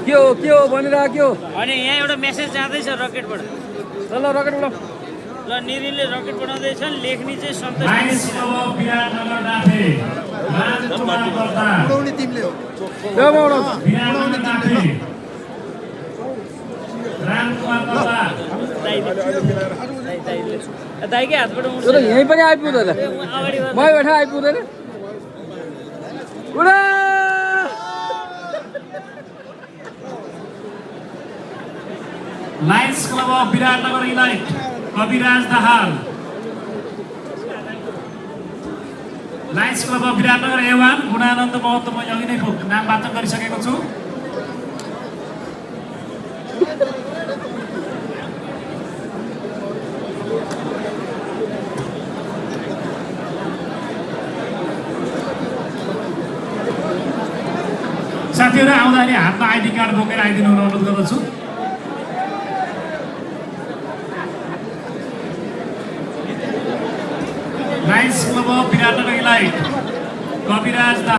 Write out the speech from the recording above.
के हो भनिरहेको अनि यहाँ एउटा मेसेज जाँदैछ रकेटबाट। ल रकेट उडाऊ। ल निरिनले रकेट बनाउँदैछन्, लेख्ने चाहिँ सन्तोष। लायन्स क्लब अफ विराटनगर डाँफे राजकुमार कर्ता उडाउने टिमले हो। विराटनगर डाँफे रामकुमार कर्ता दाइकै हातबाट उड्छ। त्यो त यहीँ पनि आइपुग्दैन अगाडि मै बैठा आइपुग्दैन उडा Lions Club of Biratnagar elite Kaviraj Dahal Lions Club of Biratnagar A1 Gunanand Mahato मैले अघि नै नाम वाचन गरिसकेको छु। साथीहरू आउँदाखेरि हातमा आइडी कार्ड बोकेर आइदिनु अनुरोध गर्दछु। Lions Club of Biratnagar elite Kaviraj